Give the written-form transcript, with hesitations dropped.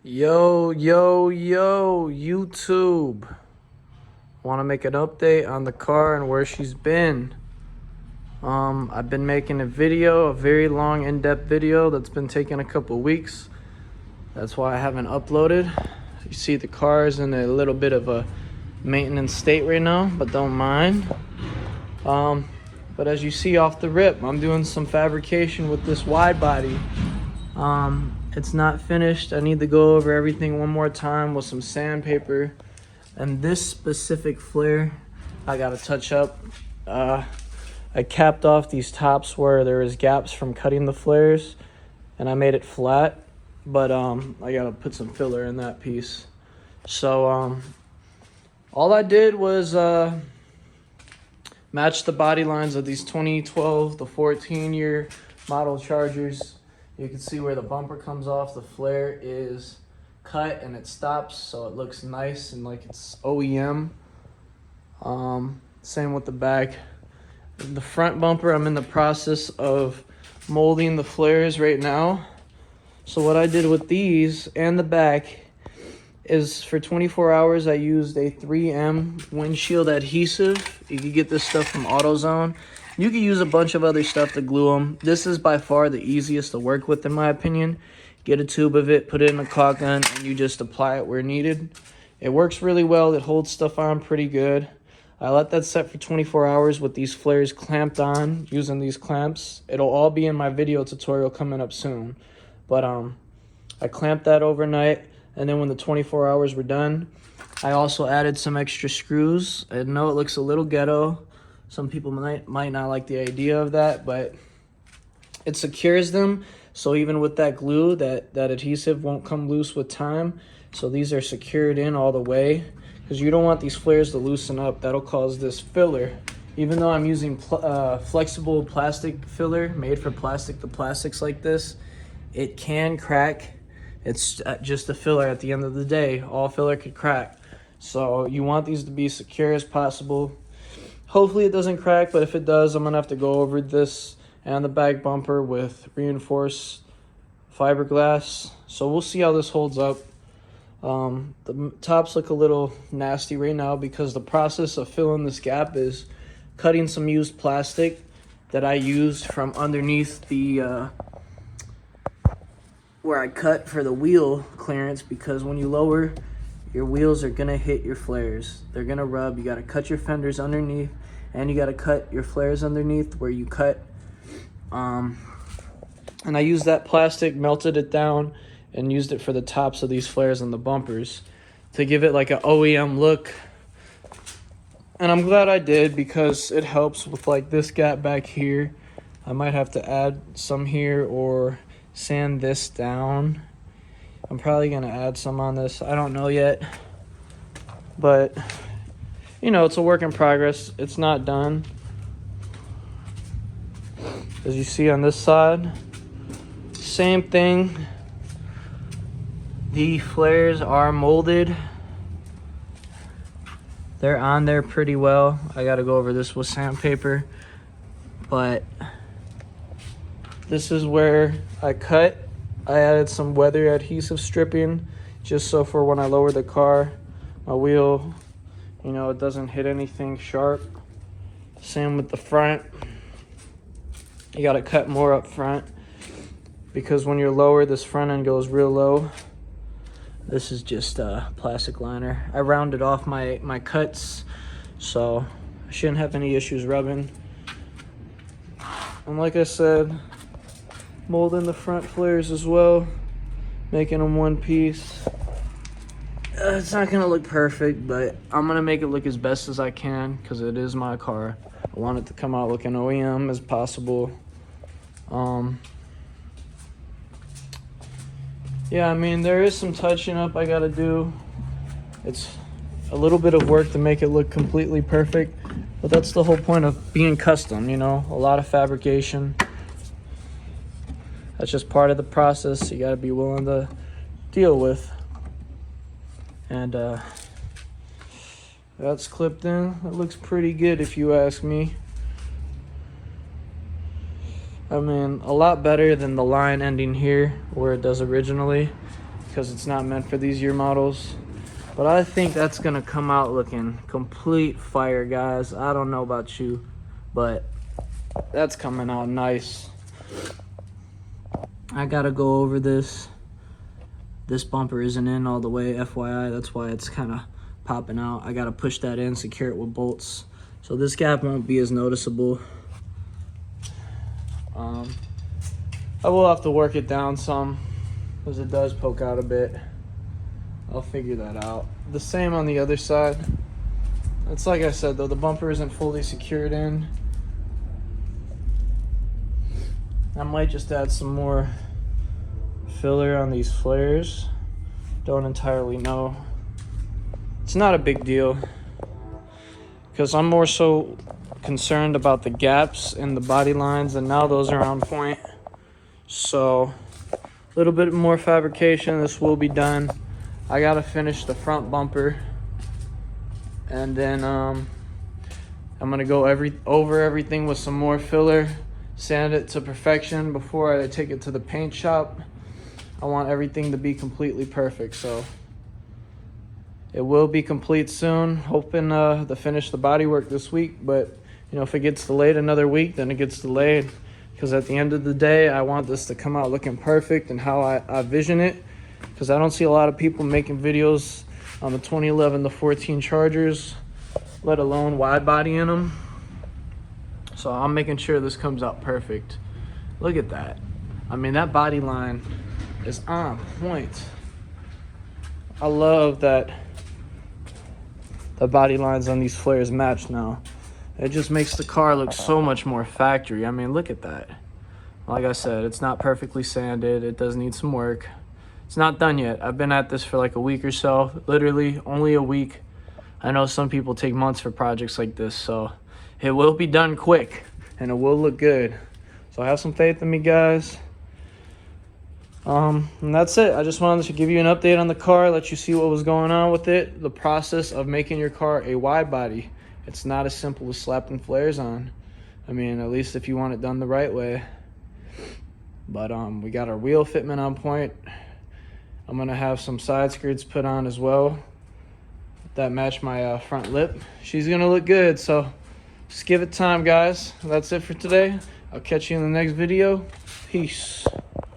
Yo, YouTube. Want to make an update on the car and where she's been. I've been making a very long, in-depth video that's been taking a couple weeks. That's why I haven't uploaded. You see the car is in a little bit of a maintenance state right now, but don't mind. But as you see off the rip, I'm doing some fabrication with this wide body. It's not finished. I need to go over everything one more time with some sandpaper. And this specific flare, I gotta touch up. I capped off these tops where there was gaps from cutting the flares, and I made it flat. But I gotta put some filler in that piece. So all I did was match the body lines of these 2012 to 14-year model Chargers. You can see where the bumper comes off, the flare is cut and it stops, so it looks nice and like it's OEM. Same with the back. The front bumper, I'm in the process of molding the flares right now. So what I did with these and the back is for 24 hours I used a 3M windshield adhesive. You can get this stuff from AutoZone. You can use a bunch of other stuff to glue them. This is by far the easiest to work with in my opinion. Get a tube of it, put it in a caulk gun, and you just apply it where needed. It works really well. It holds stuff on pretty good. I let that set for 24 hours with these flares clamped on using these clamps. It'll all be in my video tutorial coming up soon. But I clamped that overnight, and then when the 24 hours were done, I also added some extra screws. I know it looks a little ghetto. Some people might not like the idea of that, but it secures them. So even with that glue, that adhesive won't come loose with time. So these are secured in all the way because you don't want these flares to loosen up. That'll cause this filler. Even though I'm using flexible plastic filler made for plastic to plastics like this, it can crack. It's just a filler at the end of the day. All filler could crack. So you want these to be secure as possible. Hopefully it doesn't crack, but if it does, I'm gonna have to go over this and the back bumper with reinforced fiberglass. So we'll see how this holds up. The tops look a little nasty right now because the process of filling this gap is cutting some used plastic that I used from underneath the where I cut for the wheel clearance, because when you lower, your wheels are gonna hit your flares. They're gonna rub. You gotta cut your fenders underneath, and you gotta cut your flares underneath where you cut. And I used that plastic, melted it down, and used it for the tops of these flares and the bumpers to give it like an OEM look. And I'm glad I did because it helps with like this gap back here. I might have to add some here or sand this down. I'm probably gonna add some on this. I don't know yet, but you know, it's a work in progress. It's not done. As you see on this side, same thing. The flares are molded. They're on there pretty well. I gotta go over this with sandpaper, but this is where I cut. I added some weather adhesive stripping just so for when I lower the car, my wheel, you know, it doesn't hit anything sharp. Same with the front. You gotta cut more up front because when you're lower, this front end goes real low. This is just a plastic liner. I rounded off my cuts, so I shouldn't have any issues rubbing. And like I said, molding the front flares as well, making them one piece. It's not gonna look perfect, but I'm gonna make it look as best as I can because it is my car. I want it to come out looking OEM as possible. Yeah, I mean, there is some touching up I gotta do. It's a little bit of work to make it look completely perfect, but that's the whole point of being custom, you know, a lot of fabrication. That's just part of the process you gotta be willing to deal with. And that's clipped in. It looks pretty good if you ask me. I mean, a lot better than the line ending here where it does originally. because it's not meant for these year models. But I think that's gonna come out looking complete fire, guys. I don't know about you, but that's coming out nice. I gotta go over this. This bumper isn't in all the way, FYI. That's why it's kind of popping out. I gotta push that in, secure it with bolts, so this gap won't be as noticeable. I will have to work it down some because it does poke out a bit. I'll figure that out. The same on the other side. It's like I said though, the bumper isn't fully secured in. I might just add some more filler on these flares. Don't entirely know. It's not a big deal because I'm more so concerned about the gaps in the body lines, and now those are on point. So a little bit more fabrication, this will be done. I gotta finish the front bumper, and then I'm gonna go over everything with some more filler, sand it to perfection before I take it to the paint shop. I want everything to be completely perfect, so it will be complete soon. Hoping to finish the bodywork this week, but you know, if it gets delayed another week, then it gets delayed, because at the end of the day, I want this to come out looking perfect and how I vision it, because I don't see a lot of people making videos on the 2011 to 14 Chargers, let alone wide body in them. So I'm making sure this comes out perfect. Look at that. I mean, that body line is on point. I love that the body lines on these flares match now. It just makes the car look so much more factory. I mean, look at that. Like I said, it's not perfectly sanded. It does need some work. It's not done yet. I've been at this for like a week or so. Literally only a week. I know some people take months for projects like this, so it will be done quick and it will look good. So have some faith in me, guys. And that's it. I just wanted to give you an update on the car, let you see what was going on with it, the process of making your car a wide body. It's not as simple as slapping flares on. I mean, at least if you want it done the right way. But we got our wheel fitment on point. I'm gonna have some side skirts put on as well that match my front lip. She's gonna look good, so just give it time, guys. That's it for today. I'll catch you in the next video. Peace.